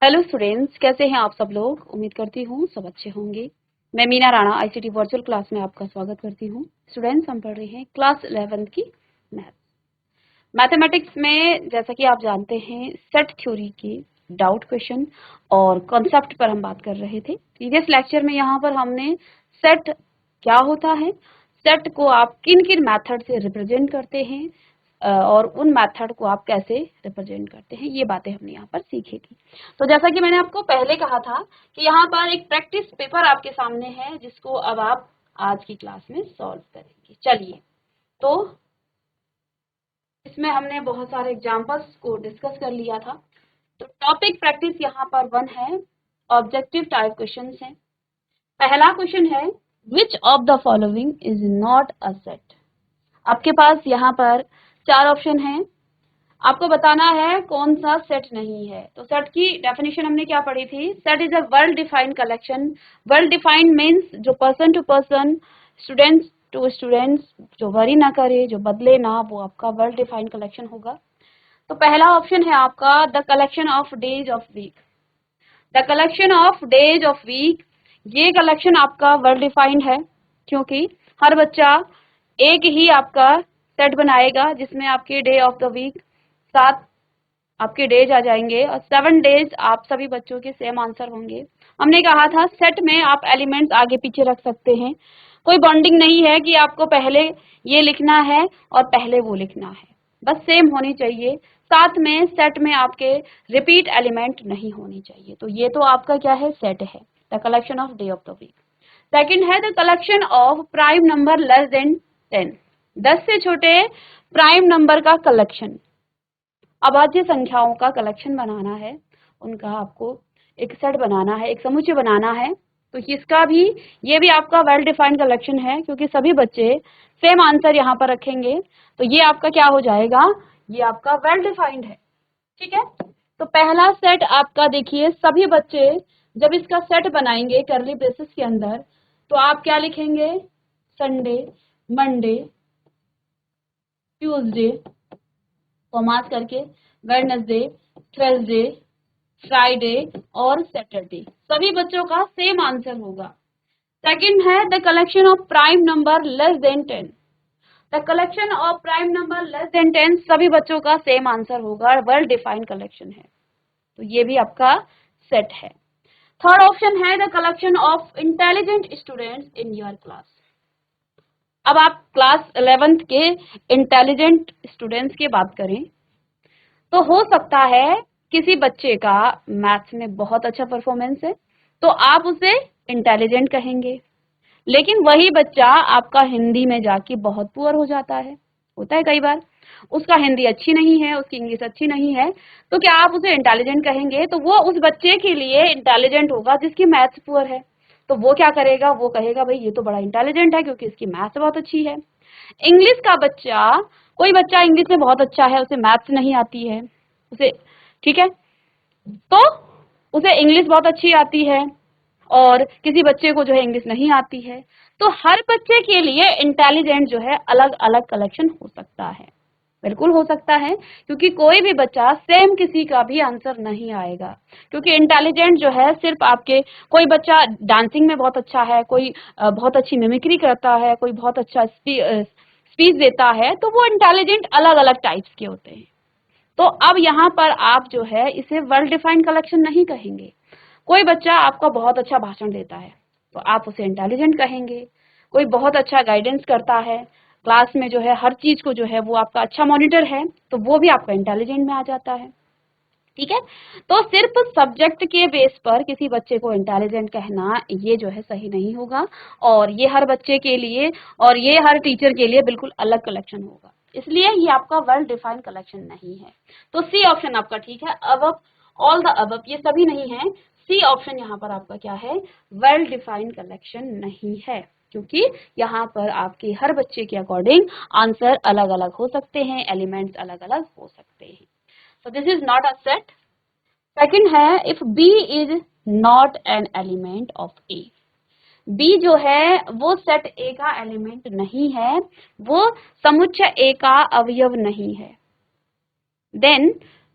Hello students, कैसे हैं आप सब लोग। उम्मीद करती हूँ सब अच्छे होंगे। मैं Meena Rana ICT virtual class में आपका स्वागत करती हूँ। स्टूडेंट्स, हम पढ़ रहे हैं क्लास 11th की मैथमेटिक्स में। जैसा कि आप जानते हैं, सेट थ्योरी की डाउट क्वेश्चन और कॉन्सेप्ट पर हम बात कर रहे थे। प्रीवियस लेक्चर में यहाँ पर हमने सेट क्या होता है, सेट को आप किन किन मेथड से रिप्रेजेंट करते हैं और उन मेथड को आप कैसे रिप्रेजेंट करते हैं, ये बातें हमने यहाँ पर सीखी थी। तो जैसा कि मैंने आपको पहले कहा था कि यहाँ पर एक प्रैक्टिस पेपर आपके सामने है, जिसको अब आप आज की क्लास में सॉल्व करेंगे। चलिए, तो इसमें हमने बहुत सारे एग्जाम्पल्स को डिस्कस कर लिया था। तो टॉपिक प्रैक्टिस यहाँ पर 1 है, ऑब्जेक्टिव टाइप क्वेश्चंस हैं। पहला क्वेश्चन है, which of the following is not a set. आपके पास यहाँ पर 4 ऑप्शन हैं, आपको बताना है कौन सा सेट नहीं है। तो सेट की डेफिनेशन हमने क्या पढ़ी थी, set is a well defined collection. Well defined means जो person to person, students to students, जो वरी ना करे, जो बदले ना, वो आपका वेल डिफाइंड कलेक्शन होगा। तो पहला ऑप्शन है आपका the collection of days of week. The collection of days of week, ये कलेक्शन आपका वेल डिफाइंड है, क्योंकि हर बच्चा एक ही आपका सेट बनाएगा जिसमें आपके डे ऑफ द वीक 7 आपके डेज आ जाएंगे और 7 डेज आप सभी बच्चों के सेम आंसर होंगे। हमने कहा था सेट में आप एलिमेंट्स आगे पीछे रख सकते हैं, कोई बॉन्डिंग नहीं है कि आपको पहले ये लिखना है और पहले वो लिखना है, बस सेम होनी चाहिए। साथ में सेट में आपके रिपीट एलिमेंट नहीं होनी चाहिए। तो ये तो आपका क्या है, सेट है, the collection of day of the week. Second है the collection of prime number less than 10, 10 से छोटे प्राइम नंबर का कलेक्शन। अभाज्य संख्याओं का कलेक्शन बनाना है, उनका आपको एक सेट बनाना है, एक समुच्चय बनाना है। तो इसका भी, ये भी आपका वेल डिफाइंड कलेक्शन है, क्योंकि सभी बच्चे सेम आंसर यहाँ पर रखेंगे। तो ये आपका क्या हो जाएगा, ये आपका वेल डिफाइंड है। ठीक है, तो पहला सेट आपका देखिए, सभी बच्चे जब इसका सेट बनाएंगे करली ब्रेसेस के अंदर, तो आप क्या लिखेंगे, संडे, मंडे, ट्यूसडे, कॉमास करके, वेडनेसडे, थर्सडे, फ्राइडे और सैटरडे, सभी बच्चों का सेम आंसर होगा। सेकंड है the collection of prime number less than 10। The collection of prime number less than 10, सभी बच्चों का सेम आंसर होगा, वेल डिफाइंड कलेक्शन है, तो ये भी आपका सेट है। थर्ड ऑप्शन है the collection of intelligent students in your class. अब आप क्लास 11th के इंटेलिजेंट स्टूडेंट्स की बात करें, तो हो सकता है किसी बच्चे का मैथ्स में बहुत अच्छा परफॉर्मेंस है, तो आप उसे इंटेलिजेंट कहेंगे। लेकिन वही बच्चा आपका हिंदी में जाके बहुत पुअर हो जाता है, होता है कई बार, उसका हिंदी अच्छी नहीं है, उसकी इंग्लिश अच्छी नहीं है, तो क्या आप उसे इंटेलिजेंट कहेंगे। तो वो उस बच्चे के लिए इंटेलिजेंट होगा जिसकी मैथ्स पुअर है। तो वो क्या करेगा, वो कहेगा भाई ये तो बड़ा इंटेलिजेंट है क्योंकि इसकी मैथ्स बहुत अच्छी है। इंग्लिश का बच्चा, कोई बच्चा इंग्लिश में बहुत अच्छा है, उसे मैथ्स नहीं आती है, उसे, ठीक है, तो उसे इंग्लिश बहुत अच्छी आती है, और किसी बच्चे को जो है इंग्लिश नहीं आती है। तो हर बच्चे के लिए इंटेलिजेंट जो है अलग अलग कलेक्शन हो सकता है, बिल्कुल हो सकता है, क्योंकि कोई भी बच्चा सेम किसी का भी आंसर नहीं आएगा। क्योंकि इंटेलिजेंट जो है सिर्फ आपके, कोई बच्चा डांसिंग में बहुत अच्छा है, कोई बहुत अच्छी मिमिक्री करता है, कोई बहुत अच्छा स्पीच देता है, तो वो इंटेलिजेंट अलग अलग टाइप्स के होते हैं। तो अब यहाँ पर आप जो है इसे वेल डिफाइंड कलेक्शन नहीं कहेंगे। कोई बच्चा आपका बहुत अच्छा भाषण देता है तो आप उसे इंटेलिजेंट कहेंगे। कोई बहुत अच्छा गाइडेंस करता है क्लास में, जो है हर चीज को जो है वो आपका अच्छा मॉनिटर है, तो वो भी आपका इंटेलिजेंट में आ जाता है। ठीक है, तो सिर्फ सब्जेक्ट के बेस पर किसी बच्चे को इंटेलिजेंट कहना ये जो है सही नहीं होगा, और ये हर बच्चे के लिए और ये हर टीचर के लिए बिल्कुल अलग कलेक्शन होगा, इसलिए ये आपका वेल डिफाइंड कलेक्शन नहीं है। तो सी ऑप्शन आपका ठीक है। अब ऑल द अबव ये सभी नहीं है, सी ऑप्शन यहाँ पर आपका क्या है, वेल डिफाइंड कलेक्शन नहीं है, क्योंकि यहाँ पर आपके हर बच्चे के अकॉर्डिंग आंसर अलग अलग हो सकते हैं, एलिमेंट्स अलग अलग हो सकते हैं। So this is not a set. Second है, if B is not an element of A. B जो है वो सेट A का एलिमेंट नहीं है, वो समुच्चय A का अवयव नहीं है। Then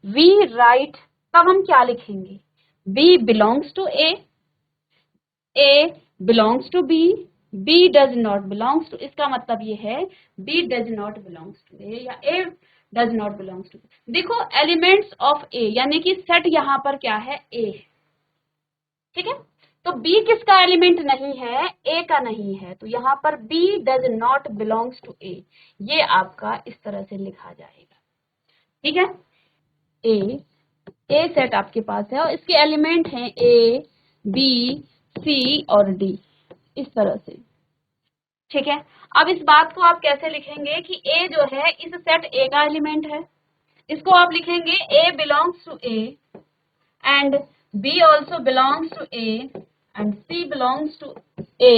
we write, तब हम क्या लिखेंगे, B belongs to A belongs to B does not belongs to, इसका मतलब ये है B does not belongs to A या A does not belongs to B। देखो एलिमेंट्स ऑफ A यानी कि सेट यहाँ पर क्या है, A है, ठीक है। तो B किसका एलिमेंट नहीं है, A का नहीं है, तो यहाँ पर B does not belongs to A, ये आपका इस तरह से लिखा जाएगा, ठीक है। ए सेट आपके पास है और इसके एलिमेंट हैं A B C और D, इस तरह से, ठीक है। अब इस बात को आप कैसे लिखेंगे कि A जो है इस सेट A का एलिमेंट है, इसको आप लिखेंगे A belongs to A and B also belongs to A and C belongs to A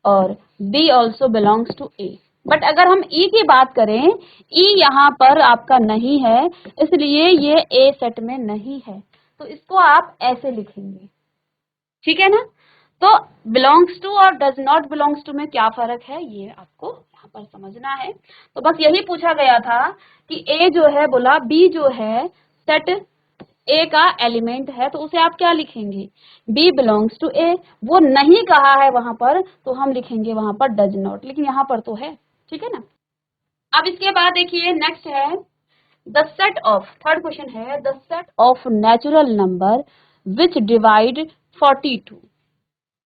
और D also belongs to A। But अगर हम E की बात करें, E यहाँ पर आपका नहीं है, इसलिए ये A सेट में नहीं है, तो इसको आप ऐसे लिखेंगे, ठीक है ना। तो बिलोंग्स टू और डज नॉट बिलोंग्स टू में क्या फर्क है, ये आपको यहाँ पर समझना है। तो बस यही पूछा गया था कि A जो है बोला B जो है सेट A का एलिमेंट है, तो उसे आप क्या लिखेंगे, B बिलोंग्स टू A। वो नहीं कहा है वहां पर, तो हम लिखेंगे वहां पर डज नॉट, लेकिन यहाँ पर तो है, ठीक है ना। अब इसके बाद देखिए नेक्स्ट है the set of, third question है the set of natural number which divide 42।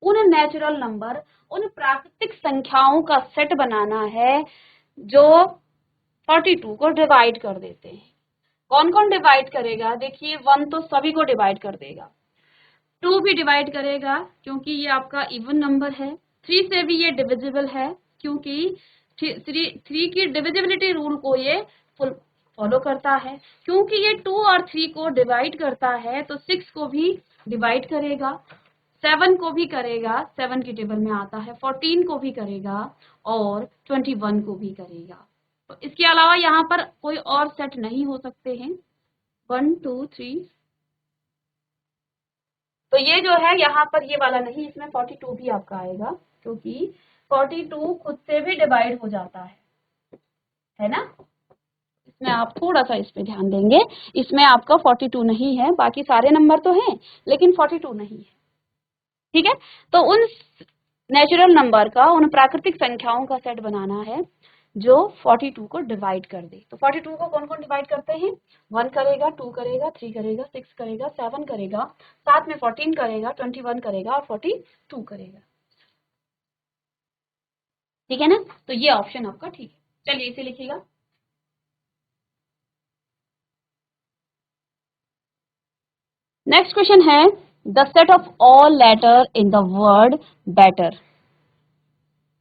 उन नेचुरल नंबर, उन प्राकृतिक संख्याओं का सेट बनाना है जो 42 को डिवाइड कर देते हैं। कौन कौन डिवाइड करेगा, देखिए 1 तो सभी को डिवाइड कर देगा, 2 भी डिवाइड करेगा क्योंकि ये आपका इवन नंबर है, 3 से भी ये डिविजिबल है क्योंकि 3 की डिविजिबिलिटी रूल को ये फॉलो करता है, क्योंकि ये 2 और 3 को डिवाइड करता है तो 6 को भी डिवाइड करेगा, 7 को भी करेगा, 7 की टेबल में आता है, 14 को भी करेगा और 21 को भी करेगा। तो इसके अलावा यहाँ पर कोई और सेट नहीं हो सकते हैं, 1 2 3। तो ये जो है यहाँ पर ये वाला नहीं, इसमें 42 भी आपका आएगा क्योंकि 42 खुद से भी डिवाइड हो जाता है ना। इसमें आप थोड़ा सा इस पे ध्यान देंगे, इसमें आपका 42 नहीं है, बाकी सारे नंबर तो हैं लेकिन 42 नहीं है, ठीक है। तो उन नेचुरल नंबर का, उन प्राकृतिक संख्याओं का सेट बनाना है जो 42 को डिवाइड कर दे। तो 42 को कौन कौन डिवाइड करते हैं, 1 करेगा, 2 करेगा, 3 करेगा, 6 करेगा, 7 करेगा, साथ में 14 करेगा, 21 करेगा और 42 करेगा, ठीक है ना। तो ये ऑप्शन आपका ठीक है, चलिए इसे लिखिएगा। नेक्स्ट क्वेश्चन है the set of all letter in the word better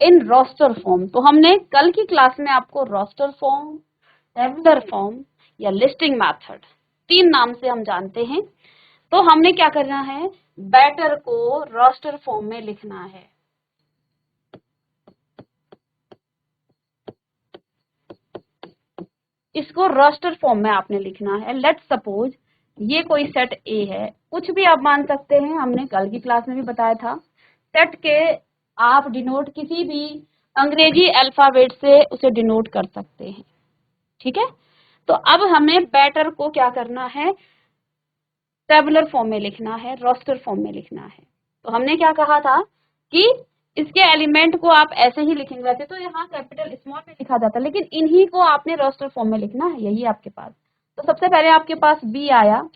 in roster form. तो हमने कल की क्लास में आपको रोस्टर फॉर्म, टेबुलर फॉर्म या लिस्टिंग मेथड, 3 नाम से हम जानते हैं। तो हमने क्या करना है, बैटर को रोस्टर फॉर्म में लिखना है। इसको रोस्टर फॉर्म में आपने लिखना है। लेट्स सपोज ये कोई सेट ए है, कुछ भी आप मान सकते हैं, हमने कल की क्लास में भी बताया था। सेट के आप डिनोट किसी भी अंग्रेजी अल्फाबेट से उसे डिनोट कर सकते हैं, ठीक है। तो अब हमें बैटर को क्या करना है, टेबुलर फॉर्म में लिखना है, रोस्टर फॉर्म में लिखना है। तो हमने क्या कहा था कि इसके एलिमेंट को आप ऐसे ही लिखेंगे, वैसे तो यहाँ कैपिटल स्मॉल में लिखा जाता है, लेकिन इन्हीं को आपने रोस्टर फॉर्म में लिखना है, यही आपके पास। तो सबसे पहले आपके पास बी आया,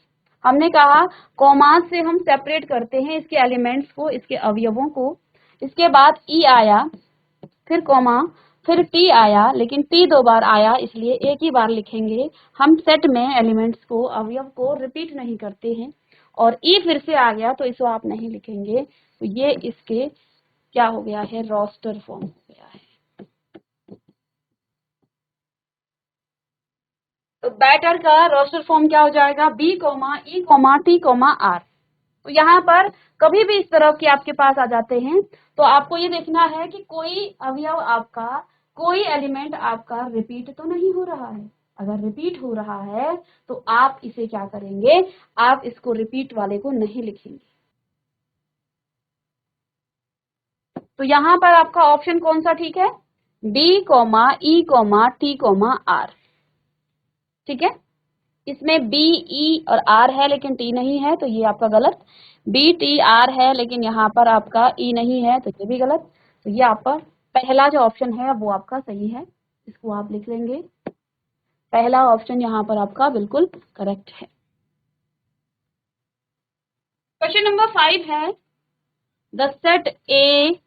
हमने कहा कॉमास से हम सेपरेट करते हैं इसके एलिमेंट्स को, इसके अवयवों को। इसके बाद ई आया, फिर कॉमा, फिर टी आया, लेकिन टी 2 बार आया इसलिए एक ही बार लिखेंगे। हम सेट में एलिमेंट्स को, अवयव को रिपीट नहीं करते हैं। और ई फिर से आ गया तो इसको आप नहीं लिखेंगे, तो ये इसके क्या हो गया है, रोस्टर फॉर्म हो गया है। तो बैटर का रोस्टर फॉर्म क्या हो जाएगा, B comma E comma T comma R. तो यहाँ पर कभी भी इस तरह के आपके पास आ जाते हैं तो आपको ये देखना है कि कोई अवयव आपका, कोई एलिमेंट आपका रिपीट तो नहीं हो रहा है। अगर रिपीट हो रहा है तो आप इसे क्या करेंगे, आप इसको रिपीट वाले को नहीं लिखेंगे। तो यहाँ पर आपका ऑप्शन कौन सा ठीक है, B comma E comma T comma R, ठीक है। इसमें बी ई और आर है लेकिन टी नहीं है, तो ये आपका गलत। बी टी आर है लेकिन यहाँ पर आपका ई नहीं है, तो ये भी गलत। तो ये आपका पहला जो ऑप्शन है वो आपका सही है, इसको आप लिख लेंगे। पहला ऑप्शन यहाँ पर आपका बिल्कुल करेक्ट है। क्वेश्चन नंबर 5 है द सेट ए।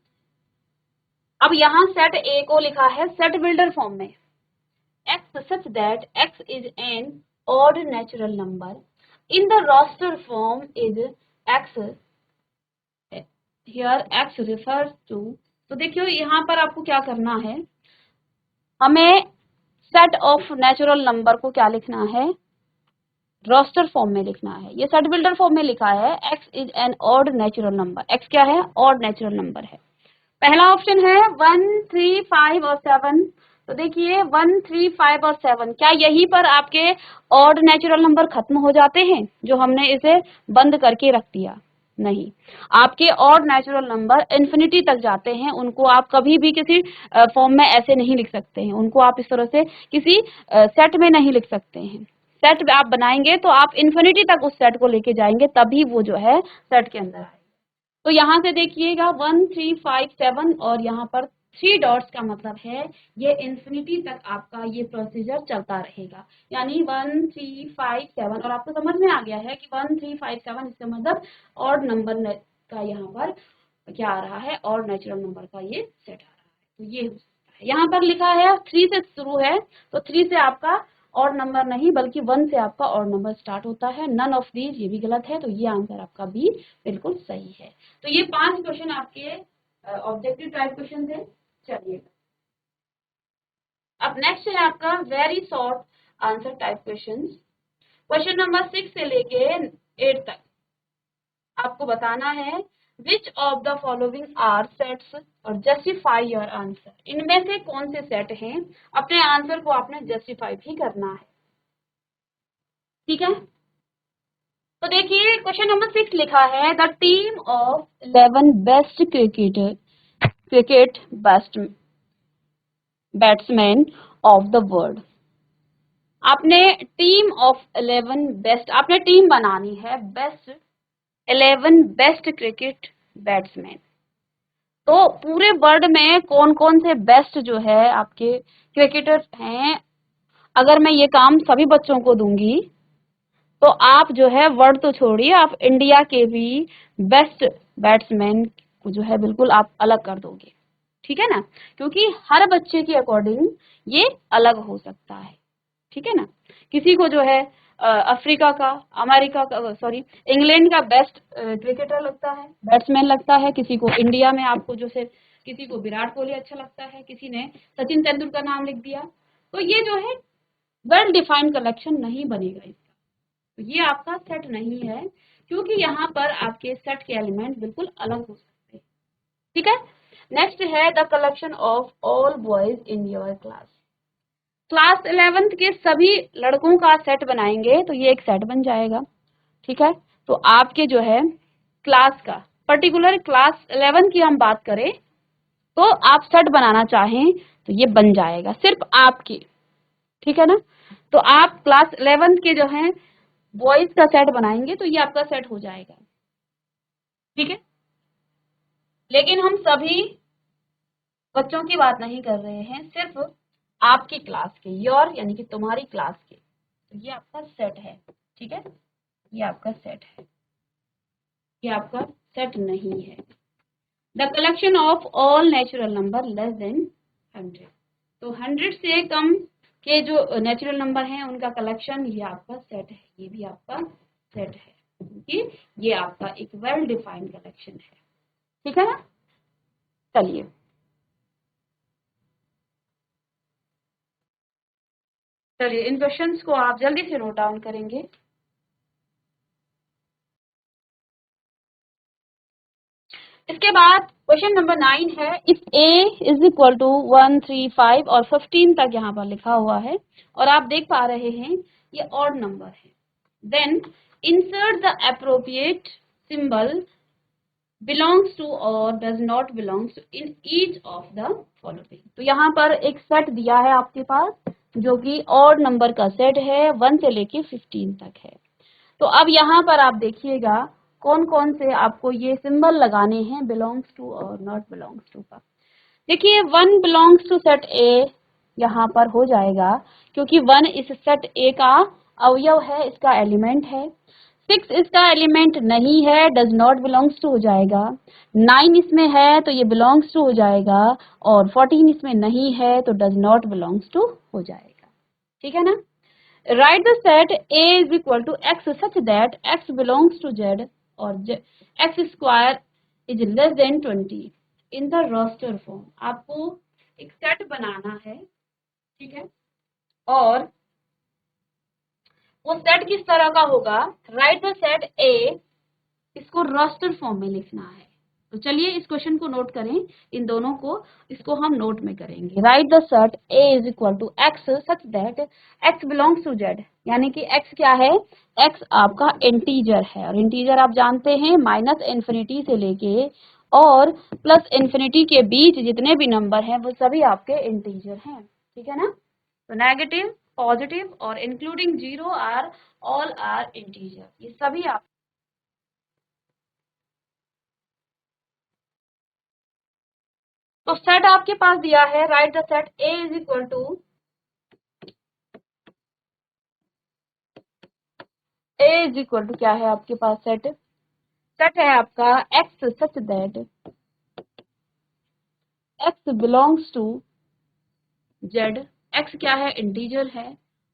अब यहाँ सेट ए को लिखा है सेट बिल्डर फॉर्म में, x such that x is an odd natural number in the roster form is x, here x refers to। तो देखियो यहाँ पर आपको क्या करना है, हमें सेट ऑफ नेचुरल नंबर को क्या लिखना है, रोस्टर फॉर्म में लिखना है। ये सेट बिल्डर फॉर्म में लिखा है x is an odd natural number, x क्या है, ऑड नेचुरल नंबर है। पहला ऑप्शन है 1, 3, 5 और 7। तो देखिए 1, 3, 5 और 7, क्या यहीं पर आपके ऑड नेचुरल नंबर खत्म हो जाते हैं जो हमने इसे बंद करके रख दिया? नहीं, आपके ऑड नेचुरल नंबर इन्फिनिटी तक जाते हैं, उनको आप कभी भी किसी फॉर्म में ऐसे नहीं लिख सकते हैं, उनको आप इस तरह से किसी सेट में नहीं लिख सकते हैं। सेट आप बनाएंगे तो आप इन्फिनिटी तक उस सेट को लेके जाएंगे, तभी वो जो है सेट के अंदर आएगा। तो यहाँ से देखिएगा 1, 3, 5, 7 और यहाँ पर 3 डॉट्स का मतलब है ये इन्फिनिटी तक आपका ये प्रोसीजर चलता रहेगा, यानी 1, 3, 5, 7। और आपको समझ में आ गया है कि 1, 3, 5, 7 इसका मतलब ऑड नंबर का यहाँ पर क्या आ रहा है, ऑड नेचुरल नंबर का ये सेट आ रहा है। तो ये हो सकता है, यहाँ पर लिखा है 3 से शुरू है, तो 3 से आपका और नंबर नहीं बल्कि 1 से आपका और नंबर स्टार्ट होता है। नन ऑफ दीज, ये भी गलत है, तो ये आंसर आपका बी बिल्कुल सही है। तो ये 5 क्वेश्चन आपके ऑब्जेक्टिव टाइप क्वेश्चन थे। चलिए अब नेक्स्ट है आपका very short answer type question. Question number 6 से लेके 8 तक आपको बताना है which of the following are sets और जस्टिफाई योर आंसर। इनमें से कौन से सेट हैं, अपने आंसर को आपने जस्टिफाई भी करना है, ठीक है। तो देखिए क्वेश्चन नंबर 6 लिखा है the team of 11 best cricket best batsman of the world. आपने टीम ऑफ 11 बेस्ट, आपने टीम बनानी है बेस्ट 11 बेस्ट क्रिकेट बैट्समैन। तो पूरे वर्ल्ड में कौन कौन से बेस्ट जो है आपके क्रिकेटर हैं, अगर मैं ये काम सभी बच्चों को दूंगी तो आप जो है वर्ल्ड तो छोड़िए, आप इंडिया के भी बेस्ट बैट्समैन को जो है बिल्कुल आप अलग कर दोगे, ठीक है ना, क्योंकि हर बच्चे के अकॉर्डिंग ये अलग हो सकता है, ठीक है ना। किसी को जो है अफ्रीका का, अमेरिका का, सॉरी इंग्लैंड का बेस्ट क्रिकेटर लगता है, बैट्समैन लगता है, किसी को इंडिया में आपको जो से किसी को विराट कोहली अच्छा लगता है, किसी ने सचिन तेंदुलकर नाम लिख दिया। तो ये जो है वेल डिफाइंड कलेक्शन नहीं बनेगा इसका, तो ये आपका सेट नहीं है, क्योंकि यहाँ पर आपके सेट के एलिमेंट बिल्कुल अलग हो सकते हैं, ठीक है। नेक्स्ट है the collection of all boys in your class. Class 11th के सभी लड़कों का सेट बनाएंगे तो ये एक सेट बन जाएगा, ठीक है। तो आपके जो है क्लास का, पर्टिकुलर क्लास 11 की हम बात करें तो आप सेट बनाना चाहें तो ये बन जाएगा सिर्फ आपकी, ठीक है ना। तो आप क्लास 11 के जो है बॉयज का सेट बनाएंगे तो ये आपका सेट हो जाएगा, ठीक है। लेकिन हम सभी बच्चों की बात नहीं कर रहे हैं, सिर्फ आपकी क्लास के, योर यानी कि तुम्हारी क्लास के, तो ये आपका सेट है, ठीक है। ये आपका सेट है, ये आपका सेट नहीं है। The collection of all natural number less then 100। तो 100 से कम के जो नेचुरल नंबर हैं उनका कलेक्शन, ये आपका सेट है, ये भी आपका सेट है, क्योंकि ये आपका एक वेल डिफाइंड कलेक्शन है, ठीक है ना। चलिए चलिए इन क्वेश्चंस को आप जल्दी से नोट डाउन करेंगे। इसके बाद क्वेश्चन नंबर 9 है if a is equal to 1, 3, 5 और 15 तक यहाँ पर लिखा हुआ है और आप देख पा रहे हैं ये ऑड नंबर है, then insert the appropriate symbol belongs to or does not belongs to in each of the following। तो यहाँ पर एक सेट दिया है आपके पास, जो कि ऑड नंबर का सेट है, 1 से लेके 15 तक है। तो अब यहाँ पर आप देखिएगा कौन कौन से आपको ये सिंबल लगाने हैं बिलोंग्स टू और नॉट बिलोंग्स टू का। देखिए 1 बिलोंग्स टू सेट ए यहाँ पर हो जाएगा, क्योंकि 1 इस सेट ए का अवयव है, इसका एलिमेंट है। 6 इसका एलिमेंट नहीं है, डज नॉट बिलोंग्स टू हो जाएगा। 9 इसमें है तो ये बिलोंग्स टू हो जाएगा, और 14 इसमें नहीं है तो डज नॉट बिलोंग्स टू हो जाएगा। ठीक है ना। Write the set A is equal to X such that X belongs to Z or X square is less than 20 in the roster form। आपको एक सेट बनाना है, ठीक है, और वो सेट किस तरह का होगा, राइट द सेट A, इसको रोस्टर फॉर्म में लिखना है। तो चलिए इस क्वेश्चन को नोट करें, इन दोनों को, इसको हम नोट में करेंगे। Right the set A is equal to x such that x belongs to z, यानी कि x क्या है, x आपका इंटीजर है, और इंटीजर आप जानते हैं माइनस इन्फिनिटी से लेके और प्लस इन्फिनिटी के बीच जितने भी नंबर हैं वो सभी आपके इंटीजर हैं। ठीक है ना। तो नेगेटिव, पॉजिटिव और including zero are all are integer, ये सभी आप। तो सेट आपके पास दिया है, right the set A is equal to, A is equal to क्या है आपके पास, सेट, सेट है आपका x such that x belongs to z। x क्या है, इंटीजर है,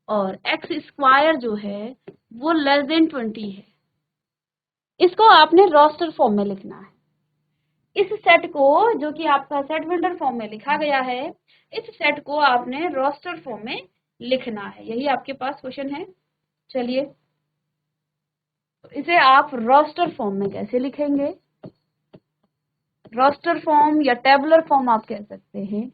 और x स्क्वायर जो है वो लेस देन 20 है। इसको आपने रोस्टर फॉर्म में लिखना है। इस सेट को, जो कि आपका सेट बिल्डर फॉर्म में लिखा गया है, इस सेट को आपने रोस्टर फॉर्म में लिखना है। यही आपके पास क्वेश्चन है। चलिए तो इसे आप रोस्टर फॉर्म में कैसे लिखेंगे, रोस्टर फॉर्म या टेबुलर फॉर्म आप कह सकते हैं,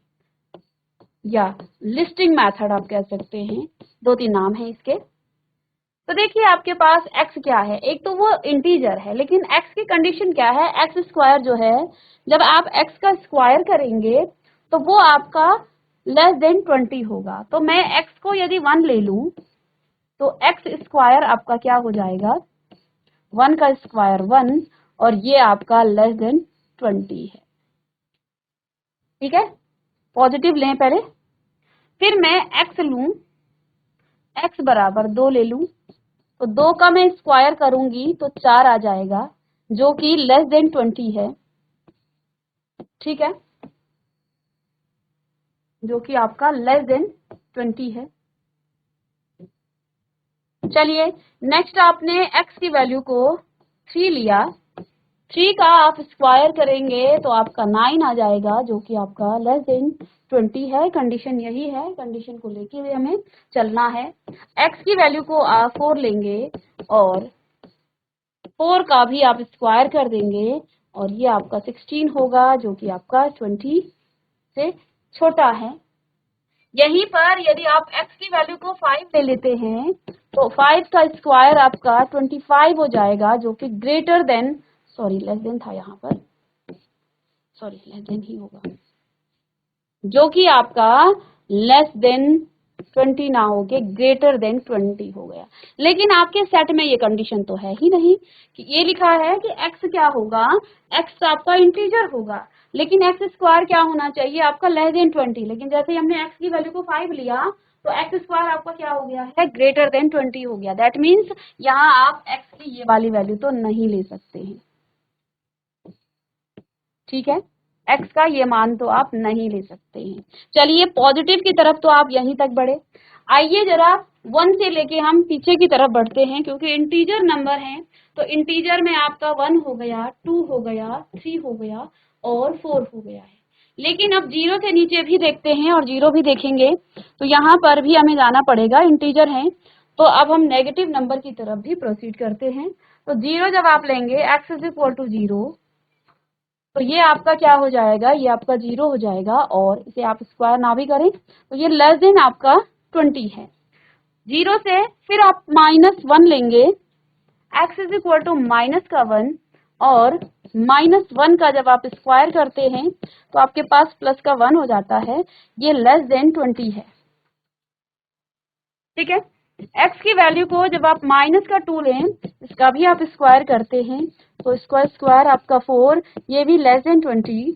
या लिस्टिंग मेथड आप कह सकते हैं, 2-3 नाम है इसके। तो देखिए आपके पास x क्या है, एक तो वो इंटीजर है, लेकिन x की कंडीशन क्या है, x स्क्वायर जो है, जब आप x का स्क्वायर करेंगे तो वो आपका लेस देन 20 होगा। तो मैं x को यदि 1 ले लूं तो x स्क्वायर आपका क्या हो जाएगा, 1 का स्क्वायर 1, और ये आपका लेस देन 20 है। ठीक है, पॉजिटिव लें पहले, फिर मैं x लूं, x बराबर 2 ले लूं, तो 2 का मैं स्क्वायर करूंगी तो 4 आ जाएगा, जो कि लेस देन 20 है। ठीक है, जो कि आपका लेस देन 20 है। चलिए नेक्स्ट, आपने x की वैल्यू को 3 लिया, 3 का आप स्क्वायर करेंगे तो आपका 9 आ जाएगा, जो कि आपका लेस देन 20 है। कंडीशन यही है, कंडीशन को लेके हुए हमें चलना है। x की वैल्यू को आप 4 लेंगे और 4 का भी आप स्क्वायर कर देंगे, और ये आपका 16 होगा, जो कि आपका 20 से छोटा है। यहीं पर यदि आप x की वैल्यू को 5 ले लेते हैं तो 5 का स्क्वायर आपका 25 हो जाएगा, जो कि greater than, sorry less than था यहाँ पर, सॉरी लेस देन ही होगा, जो कि आपका लेस देन 20 ना हो के ग्रेटर देन 20 हो गया। लेकिन आपके सेट में ये कंडीशन तो है ही नहीं, कि ये लिखा है कि x क्या होगा, x आपका इंटीजर होगा, लेकिन x स्क्वायर क्या होना चाहिए आपका, लेस देन 20। लेकिन जैसे हमने x की वैल्यू को 5 लिया तो x स्क्वायर आपका क्या हो गया है, ग्रेटर देन 20 हो गया। दैट मीन्स यहाँ आप x की ये वाली वैल्यू तो नहीं ले सकते हैं। ठीक है, x का ये मान तो आप नहीं ले सकते हैं। चलिए पॉजिटिव की तरफ तो आप यहीं तक बढ़े। आइए जरा 1 से लेके हम पीछे की तरफ बढ़ते हैं, क्योंकि इंटीजर नंबर हैं, तो इंटीजर में आपका 1 हो गया, 2 हो गया, 3 हो गया और 4 हो गया है। लेकिन अब 0 से नीचे भी देखते हैं, और 0 भी देखेंगे तो यहाँ पर भी हमें जाना पड़ेगा, इंटीजर है। तो अब हम नेगेटिव नंबर की तरफ भी प्रोसीड करते हैं। तो 0 जब आप लेंगे, x इज इक्वल टू 0, तो ये आपका क्या हो जाएगा, ये आपका 0 हो जाएगा, और इसे आप स्क्वायर ना भी करें तो ये लेस देन आपका 20 है। 0 से फिर आप -1 लेंगे, x इज इक्वल टू -1, और -1 का जब आप स्क्वायर करते हैं तो आपके पास प्लस का 1 हो जाता है, ये लेस देन 20 है। ठीक है। x की वैल्यू को जब आप माइनस का 2 लें, इसका भी आप स्क्वायर करते हैं तो स्क्वायर स्क्वायर आपका 4, ये भी less than 20,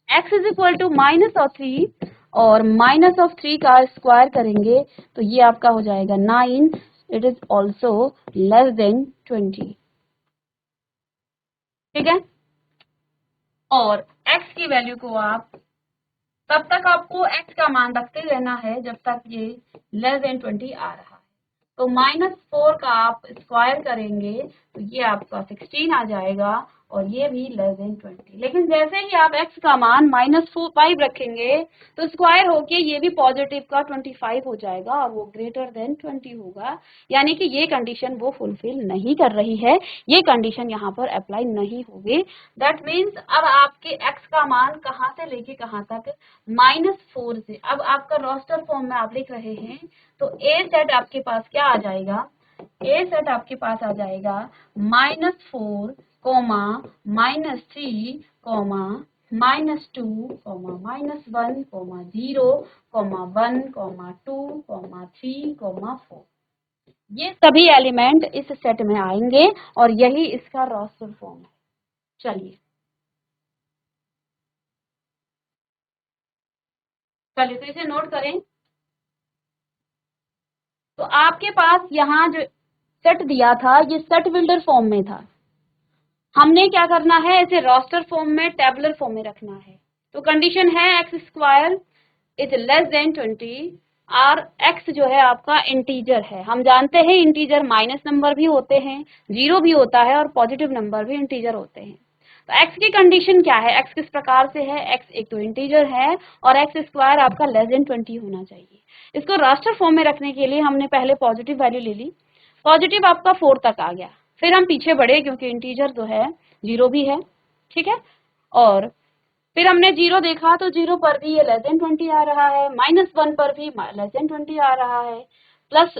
x is equal to minus of 3 और माइनस ऑफ 3 का स्क्वायर करेंगे तो ये आपका हो जाएगा 9, it is also less than 20। ठीक है। और x की वैल्यू को आप तब तक आपको x का मान रखते रहना है जब तक ये लेस देन 20 आ रहा है। तो -4 का आप स्क्वायर करेंगे तो ये आपका 16 आ जाएगा और ये भी लेस देन 20। लेकिन जैसे ही आप x का मान -5 रखेंगे तो स्क्वायर होके ये भी पॉजिटिव का 25 हो जाएगा और वो ग्रेटर देन 20 होगा। यानी कि ये कंडीशन वो फुलफिल नहीं कर रही है, ये कंडीशन यहाँ पर अप्लाई नहीं होगी। दैट मीन्स अब आपके x का मान कहाँ से लेके कहाँ तक, -4 से। अब आपका रोस्टर फॉर्म में आप लिख रहे हैं तो ए सेट आपके पास क्या आ जाएगा, ए सेट आपके पास आ जाएगा -4, -3, -2, -1, -0, -1, -2, -3, -4। ये सभी एलिमेंट इस सेट में आएंगे और यही इसका रोस्टर फॉर्म है। चलिए तो इसे नोट करें। तो आपके पास यहाँ जो सेट दिया था ये सेट बिल्डर फॉर्म में था, हमने क्या करना है इसे रोस्टर फॉर्म में टेबुलर फॉर्म में रखना है। तो कंडीशन है x square is less than 20 और एक्स जो है आपका इंटीजर है। हम जानते हैं इंटीजर माइनस नंबर भी होते हैं, जीरो भी होता है और पॉजिटिव नंबर भी इंटीजर होते हैं। तो एक्स की कंडीशन क्या है, एक्स किस प्रकार से है, एक्स एक तो इंटीजर है और एक्स स्क्वायर आपका लेस देन 20 होना चाहिए। इसको रास्टर फॉर्म में रखने के लिए हमने पहले पॉजिटिव वैल्यू ले ली, पॉजिटिव आपका 4 तक आ गया, फिर हम पीछे बढ़े क्योंकि इंटीजर जो है जीरो भी है। ठीक है। और फिर हमने जीरो देखा तो जीरो पर भी ये लेस देन 20 आ रहा है, -1 पर भी लेस देन 20 आ रहा है, प्लस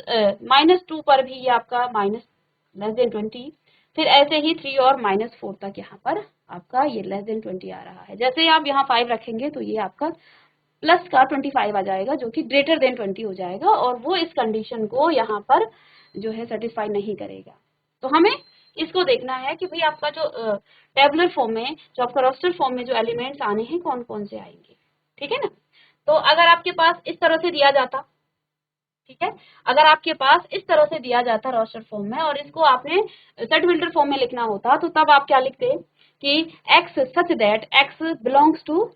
-2 पर भी ये आपका माइनस लेस देन 20, फिर ऐसे ही 3 और -4 तक यहाँ पर आपका ये लेस देन 20 आ रहा है। जैसे ही आप यहाँ 5 रखेंगे तो ये आपका प्लस का 25 आ जाएगा जो कि ग्रेटर देन 20 हो जाएगा और वो इस कंडीशन को यहाँ पर जो है सेटिस्फाई नहीं करेगा। तो हमें इसको देखना है कि भाई आपका जो टेबुलर फॉर्म में, जो आपका रोस्टर फॉर्म में जो एलिमेंट्स आने हैं कौन कौन से आएंगे। ठीक है ना। तो अगर आपके पास इस तरह से दिया जाता, ठीक है, अगर आपके पास इस तरह से दिया जाता रोस्टर फॉर्म में और इसको आपने सेट बिल्डर फॉर्म में लिखना होता तो तब आप क्या लिखते कि x such that x belongs to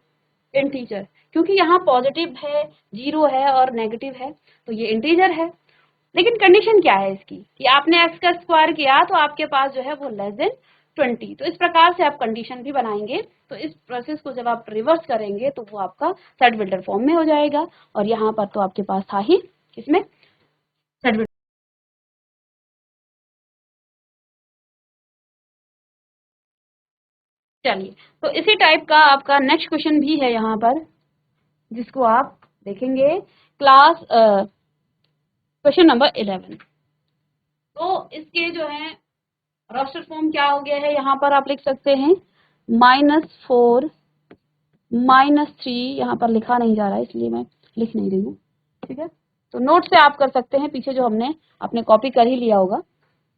integer, क्योंकि यहाँ पॉजिटिव है, जीरो है और नेगेटिव है तो ये इंटीजर है। लेकिन कंडीशन क्या है इसकी कि आपने x का स्क्वायर किया तो आपके पास जो है वो लेस देन 20। तो इस प्रकार से आप कंडीशन भी बनाएंगे। तो इस प्रोसेस को जब आप रिवर्स करेंगे तो वो आपका सेट बिल्डर फॉर्म में हो जाएगा और यहाँ पर तो आपके पास था ही किसमें, सेट बिल्डर। चलिए तो इसी टाइप का आपका नेक्स्ट क्वेश्चन भी है यहाँ पर जिसको आप देखेंगे क्लास क्वेश्चन नंबर 11। तो इसके जो है रोस्टर फॉर्म क्या हो गया है, यहाँ पर आप लिख सकते हैं -4 -3, यहाँ पर लिखा नहीं जा रहा है इसलिए मैं लिख नहीं रही हूँ। ठीक है। तो नोट से आप कर सकते हैं, पीछे जो हमने अपने कॉपी कर ही लिया होगा।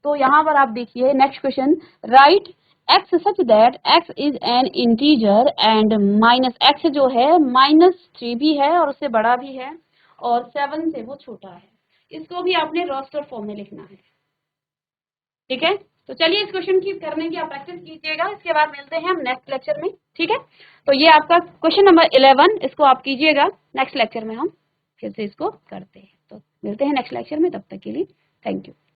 तो यहाँ पर आप देखिए next question, right x such that x is an integer and -x जो है -3 भी है और उससे बड़ा भी है और 7 से वो छोटा है। इसको भी आपने रोस्टर फॉर्म में लिखना है। ठीक है। तो चलिए इस क्वेश्चन की करने की आप प्रैक्टिस कीजिएगा, इसके बाद मिलते हैं हम नेक्स्ट लेक्चर में। ठीक है। तो ये आपका क्वेश्चन नंबर 11, इसको आप कीजिएगा, नेक्स्ट लेक्चर में हम फिर से इसको करते हैं। तो मिलते हैं नेक्स्ट लेक्चर में, तब तक के लिए थैंक यू।